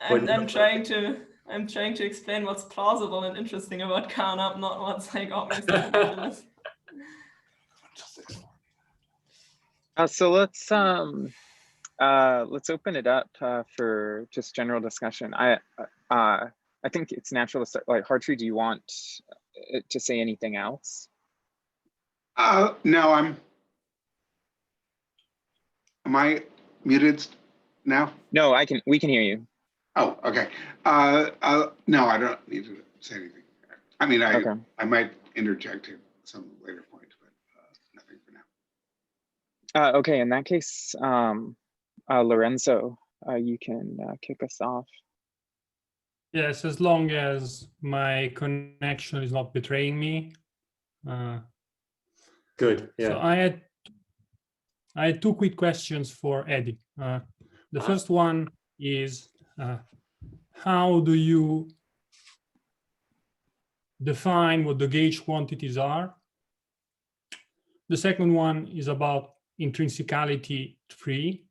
I'm trying to explain what's plausible and interesting about Carnap, not what's like obviously ridiculous. So let's open it up for just general discussion. I think it's natural to start. Like, Hartree, do you want to say anything else? No, am I muted now? No, we can hear you. Oh, okay. No, I don't need to say anything. I mean, I might interject at some later point, but nothing for now. Okay, in that case, Lorenzo, you can kick us off. Yes, as long as my connection is not betraying me. Good. Yeah. So I had two quick questions for Eddie. The first one is, how do you define what the gauge quantities are? The second one is about intrinsicality 3.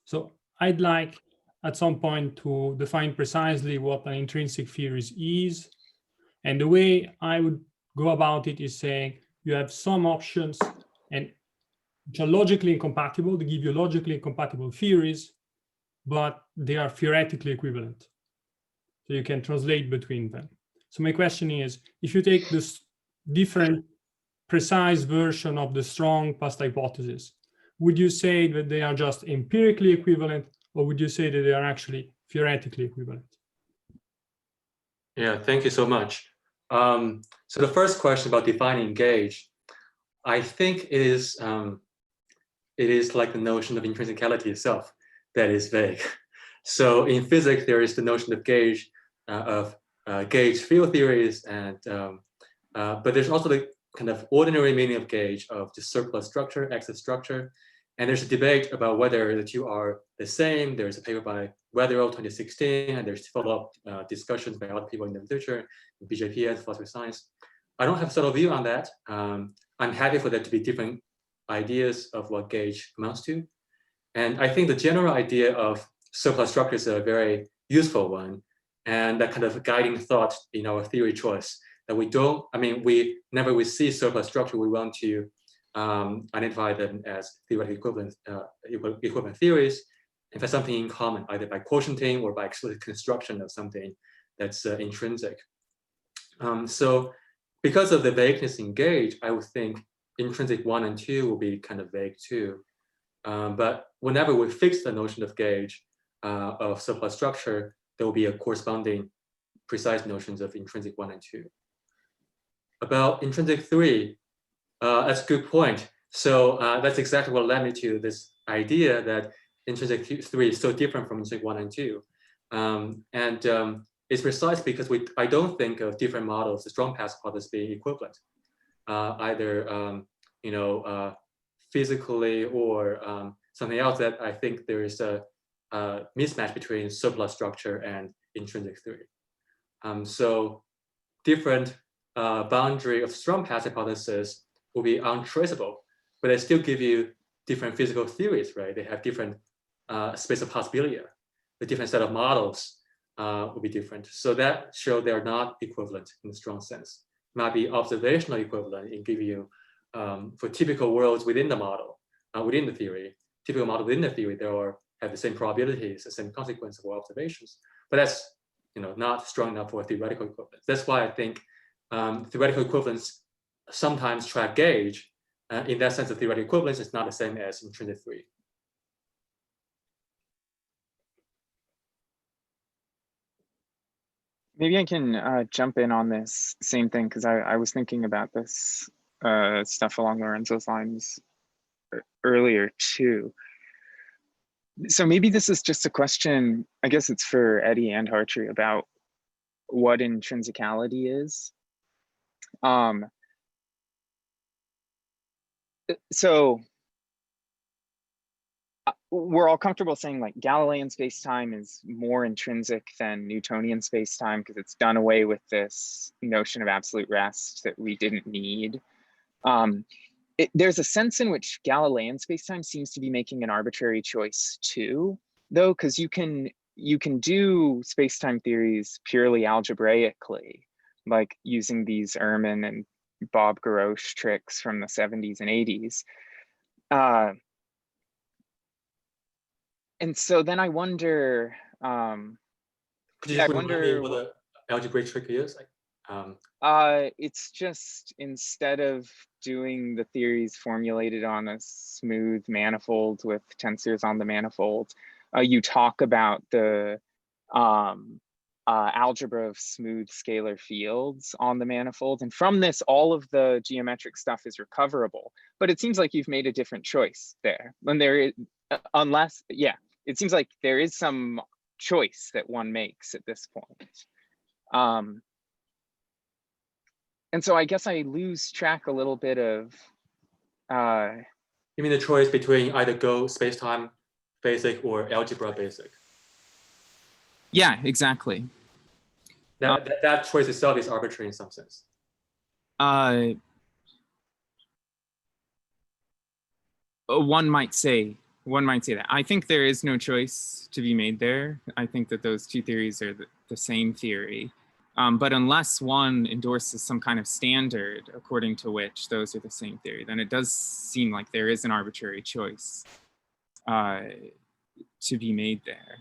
So I'd like at some point to define precisely what an intrinsic theory is. And the way I would go about it is saying you have some options and which are logically incompatible. They give you logically incompatible theories, but they are theoretically equivalent. So you can translate between them. So my question is, if you take this different precise version of the strong past hypothesis, would you say that they are just empirically equivalent, or would you say that they are actually theoretically equivalent? Yeah, thank you so much. So the first question about defining gauge, I think it is like the notion of intrinsicality itself that is vague. So in physics, there is the notion of gauge field theories, and but there's also the kind of ordinary meaning of gauge of the circular structure, axis structure. And there's a debate about whether the two are the same. There's a paper by Weatherall 2016, and there's follow-up discussions by other people in the literature, BJPS, philosophy of science. I don't have a subtle view on that. I'm happy for there to be different ideas of what gauge amounts to. And I think the general idea of circular structure is a very useful one, and that kind of guiding thought in our theory choice, that whenever we see circular structure, we want to identify them as theoretically equivalent theories, and have something in common, either by quotienting or by explicit construction of something that's intrinsic. So because of the vagueness in gauge, I would think intrinsic 1 and 2 will be kind of vague too. But whenever we fix the notion of gauge of circular structure, there will be a corresponding precise notions of intrinsic 1 and 2. About intrinsic 3, that's a good point. So that's exactly what led me to this idea that intrinsic 3 is so different from intrinsic 1 and 2. It's precise because I don't think of different models, the strong path hypothesis, being equivalent, either physically or something else. That I think there is a mismatch between circular structure and intrinsic 3. So different boundary of strong path hypothesis will be untraceable, but they still give you different physical theories, right? They have different space of possibility. The different set of models will be different. So that shows they are not equivalent in a strong sense. Might be observational equivalent and give you, for typical worlds within the model, within the theory, typical model within the theory, have the same probabilities, the same consequence of observations. But that's not strong enough for theoretical equivalence. That's why I think theoretical equivalence sometimes track gauge. In that sense, the theoretical equivalence is not the same as intrinsic 3. Maybe I can jump in on this same thing, because I was thinking about this stuff along Lorenzo's lines earlier too. So maybe this is just a question, I guess it's for Eddie and Hartree, about what intrinsicality is. So we're all comfortable saying like Galilean space-time is more intrinsic than Newtonian space-time because it's done away with this notion of absolute rest that we didn't need. There's a sense in which Galilean space-time seems to be making an arbitrary choice too, though, because you can you can do space-time theories purely algebraically, like using these Ehrman and Bob Garrosh tricks from the 70s and 80s. And so then I wonder, could you just remind me what the algebraic trick is? It's just, instead of doing the theories formulated on a smooth manifold with tensors on the manifold, you talk about the algebra of smooth scalar fields on the manifold. And from this, all of the geometric stuff is recoverable. But it seems like you've made a different choice there. When there is, unless, yeah, it seems like there is some choice that one makes at this point. And so I guess I lose track a little bit of. You mean the choice between either go space-time basic or algebra basic? Yeah, exactly. That choice itself is arbitrary in some sense. One might say that. I think there is no choice to be made there. I think that those two theories are the same theory. But unless one endorses some kind of standard according to which those are the same theory, then it does seem like there is an arbitrary choice to be made there.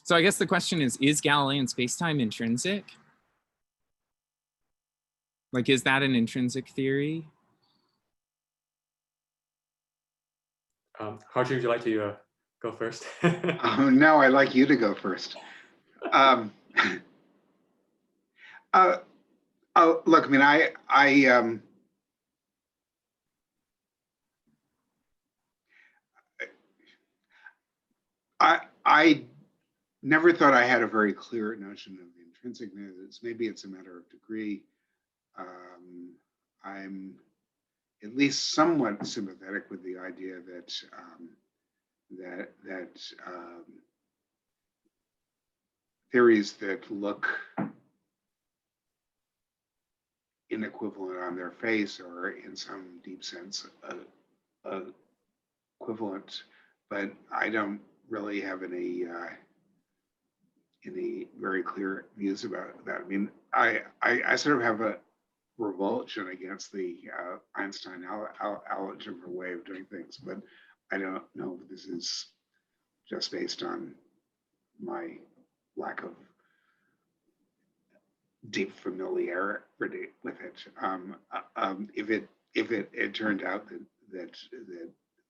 So I guess the question is Galilean spacetime intrinsic? Like, is that an intrinsic theory? Harjit, would you like to go first? No, I'd like you to go first. Look, I mean, I never thought I had a very clear notion of intrinsicness. Maybe it's a matter of degree. I'm at least somewhat sympathetic with the idea that theories that look inequivalent on their face or in some deep sense equivalent, but I don't really have any very clear views about that. I mean, I sort of have a revulsion against the Einstein algebra way of doing things, but I don't know if this is just based on my lack of deep familiarity with it. If it turned out that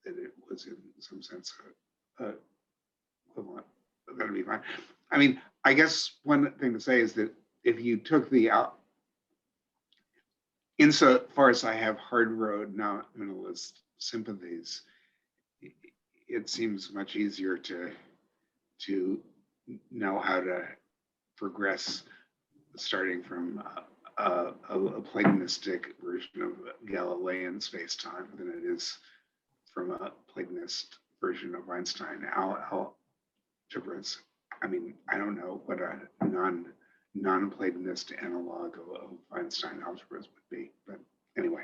it was in some sense equivalent, that'd be fine. I mean, I guess one thing to say is that if you took the insofar as I have hard road nominalist sympathies, it seems much easier to know how to progress starting from a Platonistic version of Galilean space-time than it is from a Platonist version of Einstein algebras. I mean, I don't know what a non-Platonist analog of Einstein algebras would be, but anyway.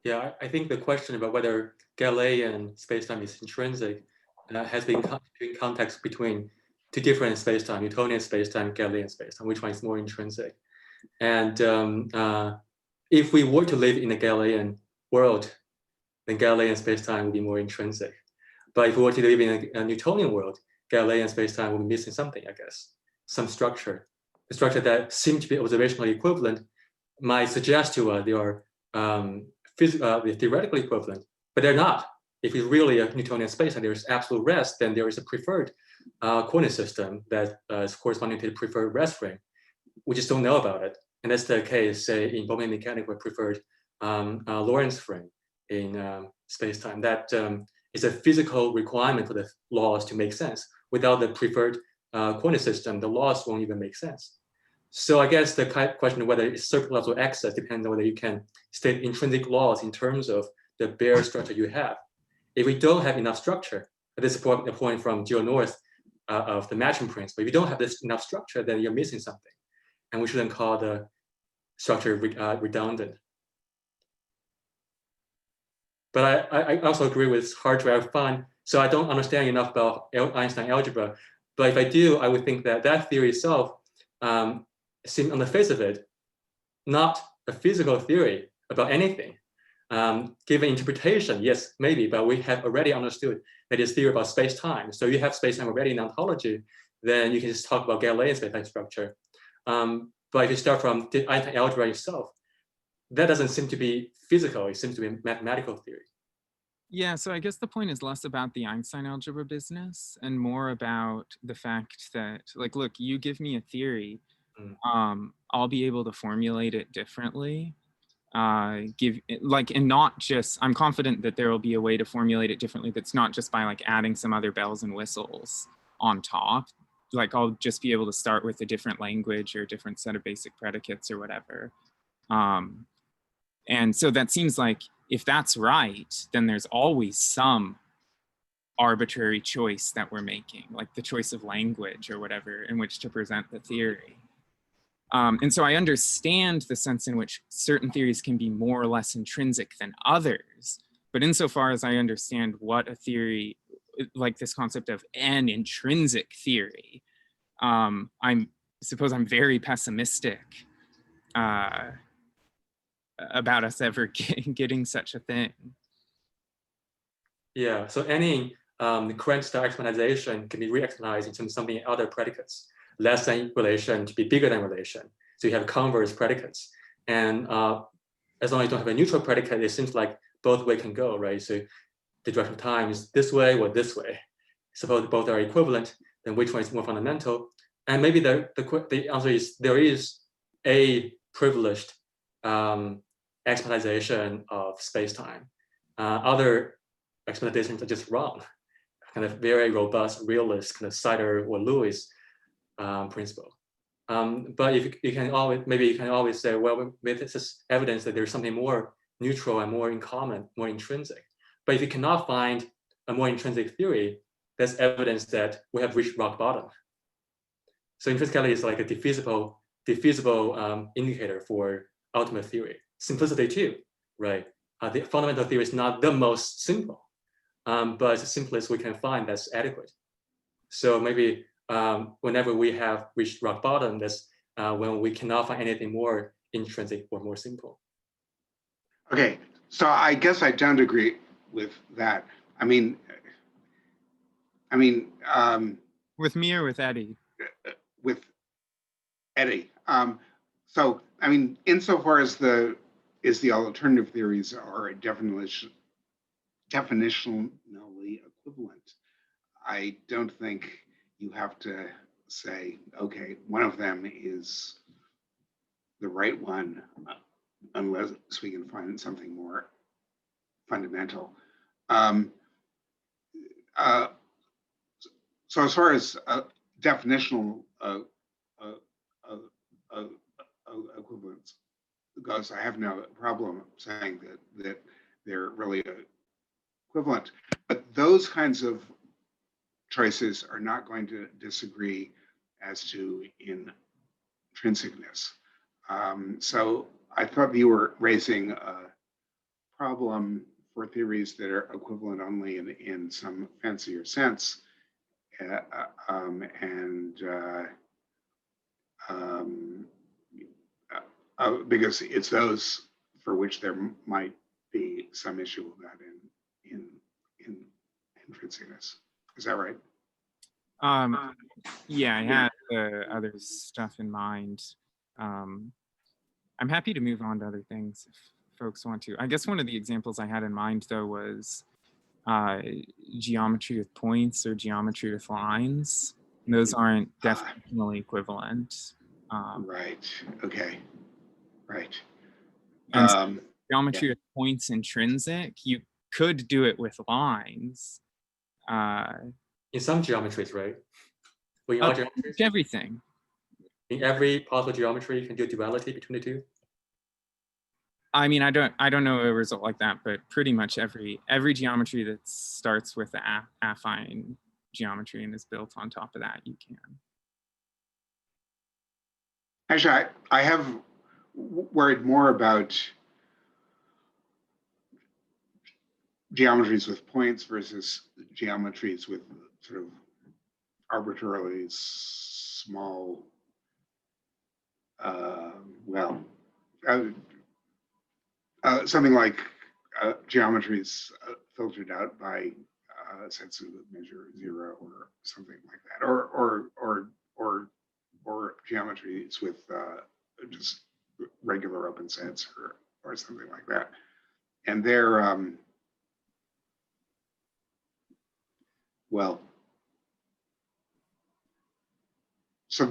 Yeah, I think the question about whether Galilean spacetime is intrinsic has been in context between two different spacetime, Newtonian spacetime, Galilean spacetime, which one is more intrinsic. And if we were to live in a Galilean world, then Galilean spacetime would be more intrinsic. But if we were to live in a Newtonian world, Galilean spacetime would be missing something, I guess, some structure. The structure that seems to be observationally equivalent might suggest to us they are theoretically equivalent, but they're not. If it's really a Newtonian space and there's absolute rest, then there is a preferred coordinate system that is corresponding to the preferred rest frame. We just don't know about it. And that's the case, say, in Bowman mechanics with preferred Lorentz frame in space-time. That is a physical requirement for the laws to make sense. Without the preferred coordinate system, the laws won't even make sense. So I guess the question of whether it's surplus or excess depends on whether you can state intrinsic laws in terms of the bare structure you have. If we don't have enough structure, this is the point from Geo North of the matching principle. If you don't have enough structure, then you're missing something. And we shouldn't call the structure redundant. But I also agree with it's hard to have fun. So I don't understand enough about Einstein algebra. But if I do, I would think that that theory itself seems on the face of it, not a physical theory about anything. Given interpretation, yes, maybe, but we have already understood that it's theory about space-time. So you have space-time already in ontology, then you can just talk about Galilean space-time structure. But if you start from the Einstein algebra itself, that doesn't seem to be physical, it seems to be a mathematical theory. Yeah, so I guess the point is less about the Einstein algebra business and more about the fact that, like, look, you give me a theory, I'll be able to formulate it differently. And not just, I'm confident that there will be a way to formulate it differently that's not just by like adding some other bells and whistles on top. Like I'll just be able to start with a different language or a different set of basic predicates or whatever. And so that seems like if that's right, then there's always some arbitrary choice that we're making, like the choice of language or whatever in which to present the theory. And so I understand the sense in which certain theories can be more or less intrinsic than others, but insofar as I understand what a theory, like this concept of an intrinsic theory, I suppose I'm very pessimistic about us ever getting such a thing. Yeah, so any current star exponentization can be re-exponentized into something other predicates, less than relation to be bigger than relation. So you have converse predicates. And as long as you don't have a neutral predicate, it seems like both ways can go, right? So the direction of time is this way or this way. Suppose both are equivalent, then which one is more fundamental? And maybe the answer is there is a privileged exponentization of space-time. Other exponentizations are just wrong, kind of very robust, realist, kind of Sider or Lewis principle. But if you can always say, well, this is evidence that there's something more neutral and more in common, more intrinsic. But if you cannot find a more intrinsic theory, that's evidence that we have reached rock bottom. So intrinsicality is like a diffeasible indicator for ultimate theory. Simplicity too, right? The fundamental theory is not the most simple, but it's the simplest we can find that's adequate. So maybe whenever we have reached rock bottom, that's when we cannot find anything more intrinsic or more simple. Okay, so I guess I don't agree with that. I mean, With me or with Eddie? With Eddie. So I mean, insofar as the alternative theories are definitionally equivalent, I don't think you have to say, okay, one of them is the right one, unless we can find something more fundamental. So as far as definitional equivalence goes, I have no problem saying that they're really equivalent. But those kinds of choices are not going to disagree as to intrinsicness. So I thought you were raising a problem for theories that are equivalent only in some fancier sense. Because it's those for which there might be some issue with that in intrinsicness. Is that right? Yeah, I had other stuff in mind. I'm happy to move on to other things if folks want to. I guess one of the examples I had in mind, though, was geometry with points or geometry with lines. And those aren't definitionally equivalent. Right. Okay. Right. And so geometry with points intrinsic, you could do it with lines. In some geometries, right? Well, in all geometries? Everything. In every possible geometry, you can do duality between the two. I mean, I don't know a result like that, but pretty much every geometry that starts with the affine geometry and is built on top of that, you can. Actually, I have worried more about geometries with points versus geometries with sort of arbitrarily small, something like geometries filtered out by sets of measure 0 or something like that, or geometries with just regular open sets or something like that, and they're so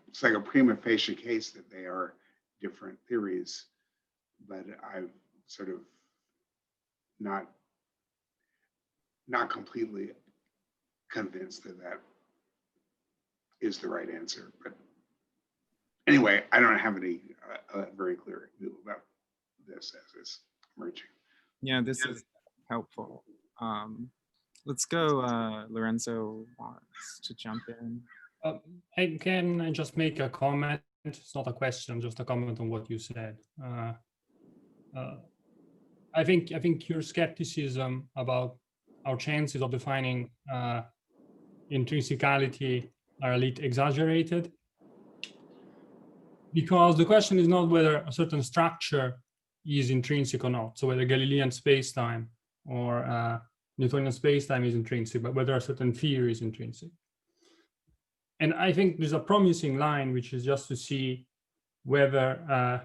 it's like a prima facie case that they are different theories, but I've sort of not completely convinced that that is the right answer. But anyway, I don't have any very clear view about this as it's emerging. Yeah, this is helpful. Let's go, Lorenzo wants to jump in. Can I just make a comment? It's not a question, just a comment on what you said. I think your skepticism about our chances of defining intrinsicality are a little exaggerated, because the question is not whether a certain structure is intrinsic or not. So whether Galilean spacetime or Newtonian spacetime is intrinsic, but whether a certain theory is intrinsic. And I think there's a promising line, which is just to see whether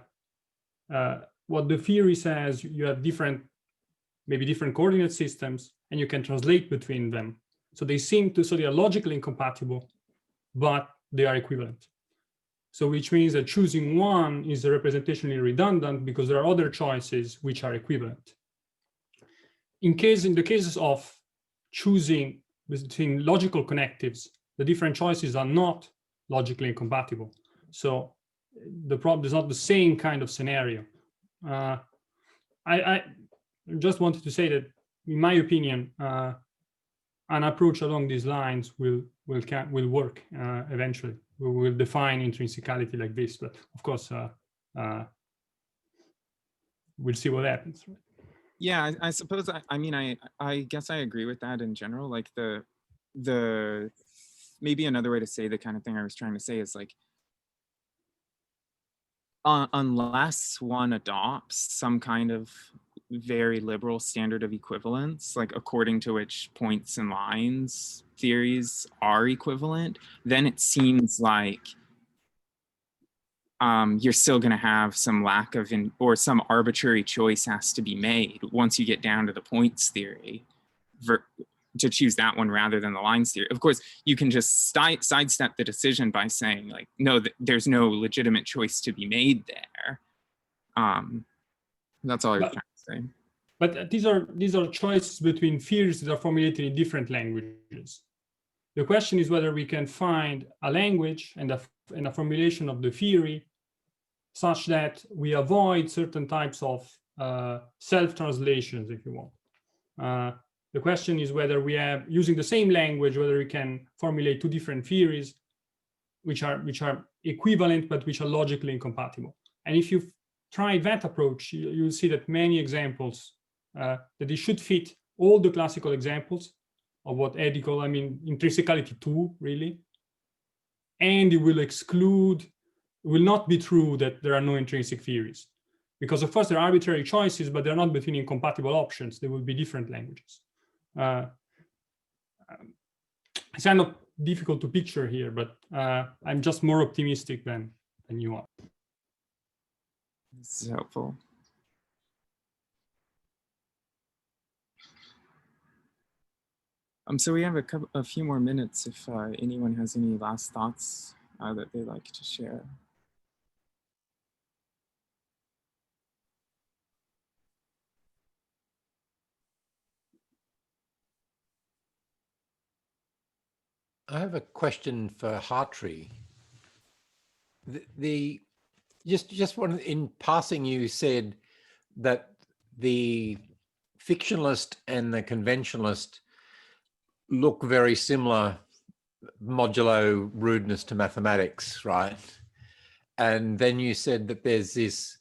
what the theory says, you have maybe different coordinate systems, and you can translate between them. So they are logically incompatible, but they are equivalent. So which means that choosing one is representationally redundant because there are other choices which are equivalent. In the cases of choosing between logical connectives, the different choices are not logically incompatible. So the problem is not the same kind of scenario. I just wanted to say that, in my opinion, an approach along these lines will work eventually. We will define intrinsicality like this, but of course, we'll see what happens. Yeah, I suppose. I guess I agree with that in general. Like the maybe another way to say the kind of thing I was trying to say is like, unless one adopts some kind of very liberal standard of equivalence, like according to which points and lines theories are equivalent, then it seems like you're still going to have some lack of, or some arbitrary choice has to be made once you get down to the points theory to choose that one rather than the lines theory. Of course, you can just sidestep the decision by saying like, no, there's no legitimate choice to be made there. That's all I was trying to say. But these are choices between theories that are formulated in different languages. The question is whether we can find a language and a formulation of the theory such that we avoid certain types of self-translations, if you want. The question is whether we have, using the same language, whether we can formulate two different theories which are equivalent but which are logically incompatible. And if you try that approach, you'll see that many examples that they should fit all the classical examples of what Eddie called, intrinsicality 2, really. And it will not be true that there are no intrinsic theories. Because of course there are arbitrary choices, but they're not between incompatible options. They will be different languages. It's kind of difficult to picture here, but I'm just more optimistic than you are. This is helpful. So we have a few more minutes if anyone has any last thoughts that they'd like to share. I have a question for Hartree. Just one, in passing, you said that the fictionalist and the conventionalist look very similar, modulo rudeness to mathematics, right? And then you said that there's this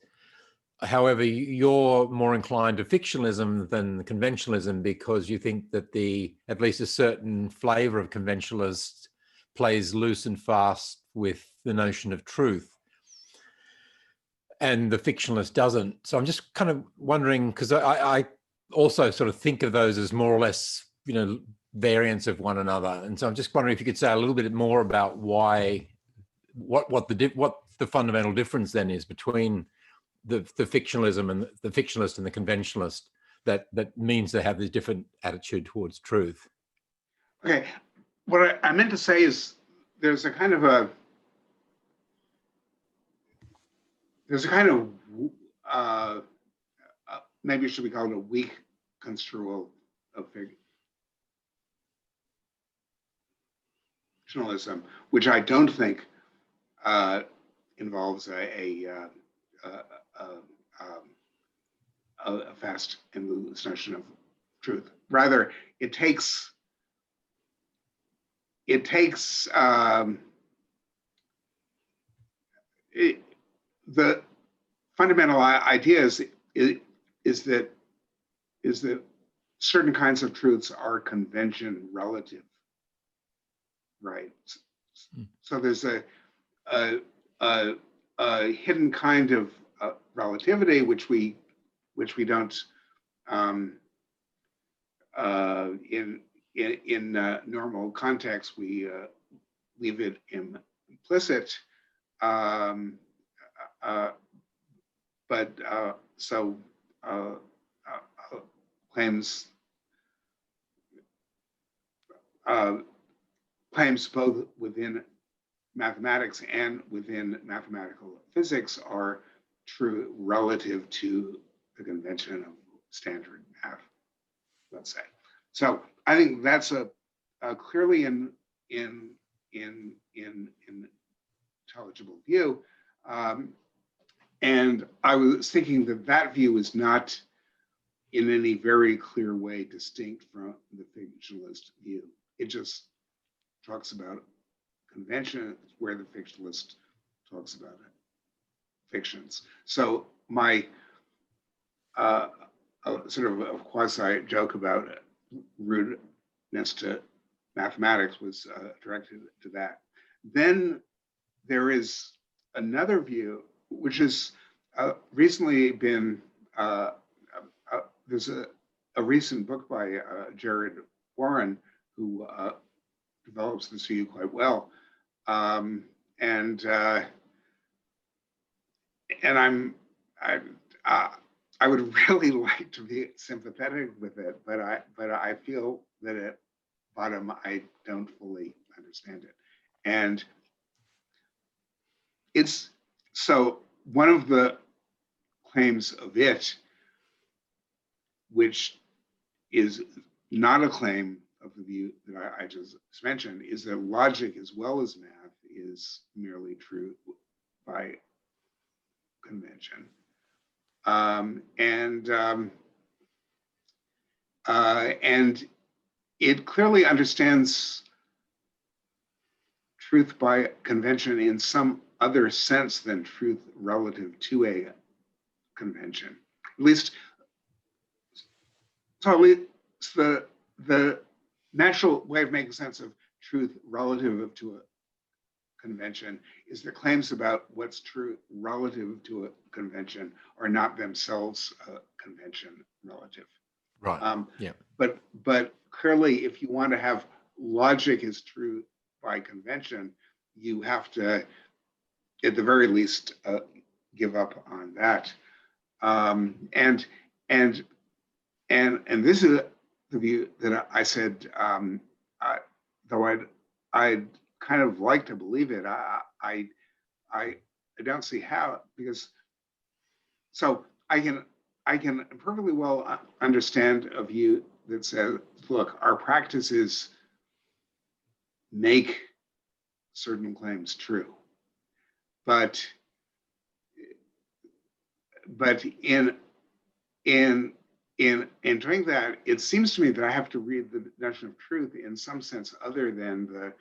However, you're more inclined to fictionalism than conventionalism because you think that at least a certain flavor of conventionalist plays loose and fast with the notion of truth, and the fictionalist doesn't. So I'm just kind of wondering, because I also sort of think of those as more or less, variants of one another. And so I'm just wondering if you could say a little bit more about what the fundamental difference then is between the fictionalism and the fictionalist and the conventionalist that means they have this different attitude towards truth. Okay, what I meant to say is there's a kind of maybe should we call it a weak construal of fictionalism, which I don't think involves a fast and loose notion of truth. Rather, it takes the fundamental idea is that certain kinds of truths are convention relative, right? So there's a hidden kind of relativity which we don't in normal context we leave it implicit, but claims both within mathematics and within mathematical physics are true relative to the convention of standard math, let's say. So I think that's a clearly in intelligible view, and I was thinking that view is not in any very clear way distinct from the fictionalist view. It just talks about convention where the fictionalist talks about fictions. So my sort of a quasi joke about rudeness to mathematics was directed to that. Then there is another view which has recently been there's a recent book by Jared Warren who develops this view quite well, and I would really like to be sympathetic with it, but I feel that at bottom I don't fully understand it, and it's so one of the claims of it, which is not a claim of the view that I just mentioned, is that logic as well as math is merely true by convention. And it clearly understands truth by convention in some other sense than truth relative to a convention. At least, so at least the natural way of making sense of truth relative to a convention is that claims about what's true relative to a convention are not themselves a convention relative. Right. Yeah. But clearly, if you want to have logic is true by convention, you have to, at the very least, give up on that. And this is the view that I said, though I'd kind of like to believe it, I don't see how, because so I can perfectly well understand a view that says, look, our practices make certain claims true, but in doing that, it seems to me that I have to read the notion of truth in some sense other than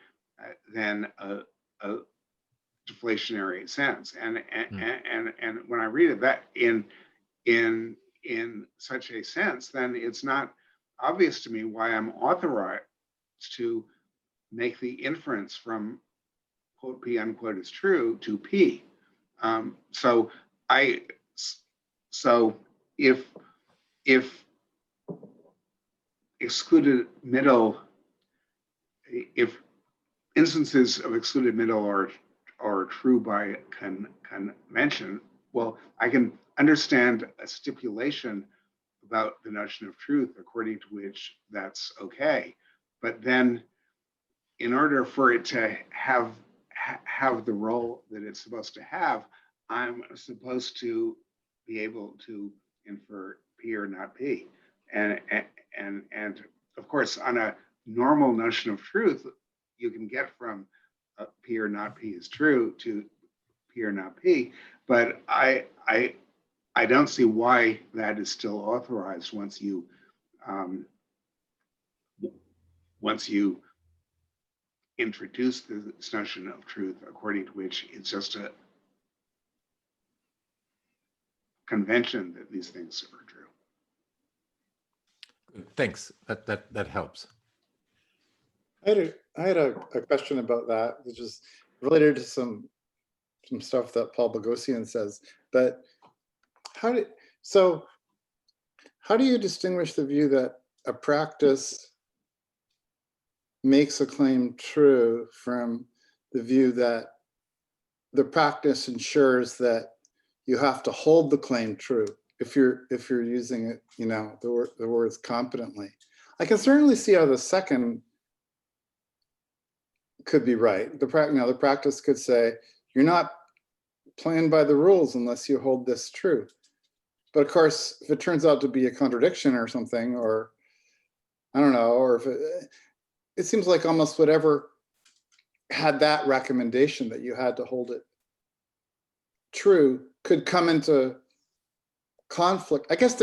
a deflationary sense. And when I read it that in in such a sense, then it's not obvious to me why I'm authorized to make the inference from quote P unquote is true to P. So if excluded middle, if instances of excluded middle are true by convention, well, I can understand a stipulation about the notion of truth according to which that's okay. But then in order for it to have the role that it's supposed to have, I'm supposed to be able to infer P or not P. And of course, on a normal notion of truth, you can get from P or not P is true to P or not P, but I don't see why that is still authorized once you introduce this notion of truth, according to which it's just a convention that these things are true. Thanks. That helps. I had a question about that, which is related to some stuff that Paul Boghossian says. But how do you distinguish the view that a practice makes a claim true from the view that the practice ensures that you have to hold the claim true if you're using it, the words competently? I can certainly see how the second could be right. The practice could say, you're not playing by the rules unless you hold this true. But of course, if it turns out to be a contradiction or something, or I don't know, or if it seems like almost whatever had that recommendation that you had to hold it true could come into conflict. I guess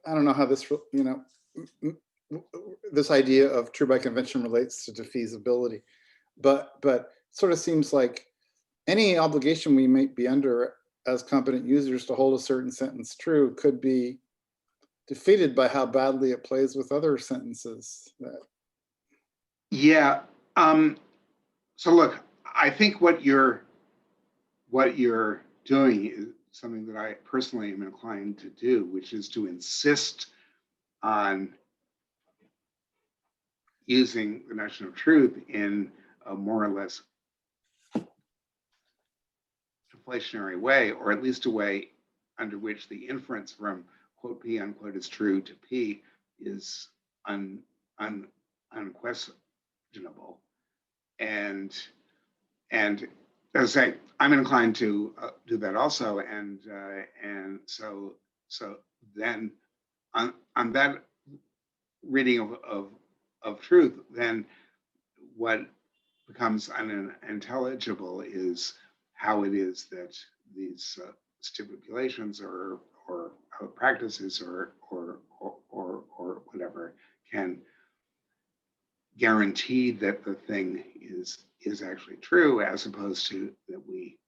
I don't know how this, this idea of true by convention relates to defeasibility, but sort of seems like any obligation we might be under as competent users to hold a certain sentence true could be defeated by how badly it plays with other sentences. Yeah. So look, I think what you're doing is something that I personally am inclined to do, which is to insist on using the notion of truth in a more or less deflationary way, or at least a way under which the inference from quote P unquote is true to P is unquestionable. And as I say, I'm inclined to do that also. And so then on that reading of truth, then what becomes unintelligible is how it is that these stipulations or practices or whatever can guarantee that the thing is actually true, as opposed to that we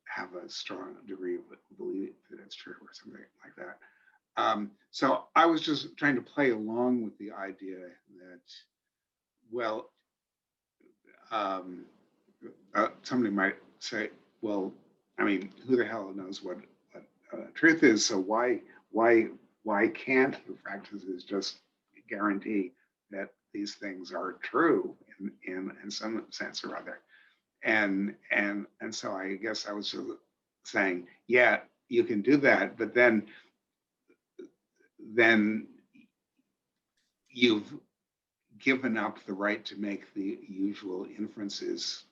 have a strong degree of belief that it's true or something like that. So I was just trying to play along with the idea that, well, somebody might say, well, I mean, who the hell knows what truth is? So why can't the practices just guarantee that these things are true in some sense or other? And so I guess I was saying, yeah, you can do that, but then you've given up the right to make the usual inferences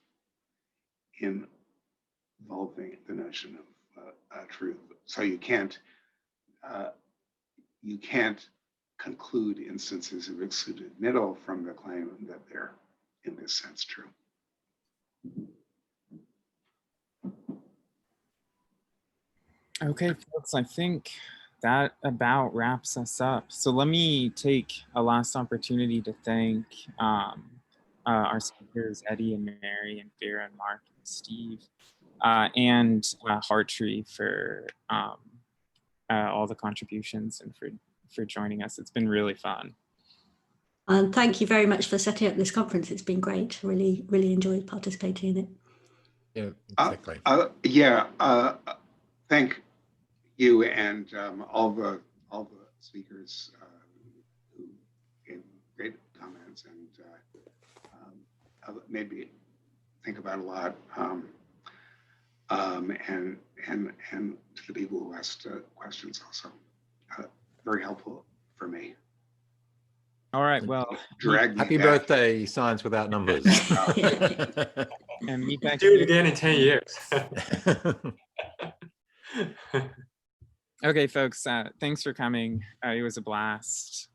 involving the notion of truth. So you can't conclude instances of excluded middle from the claim that they're in this sense true. Okay, folks, I think that about wraps us up. So let me take a last opportunity to thank our speakers, Eddie and Mary and Vera and Mark and Steve. and Hartree for all the contributions and for joining us. It's been really fun. And thank you very much for setting up this conference. It's been great. Really, really enjoyed participating in it. Yeah, exactly. Thank you and all the speakers who gave great comments and made me think about a lot. And to the people who asked questions also, very helpful for me. All right, well, Drag me Happy back. birthday, Science Without Numbers. and meet back Do it again in 10 years. Okay, folks, thanks for coming. It was a blast.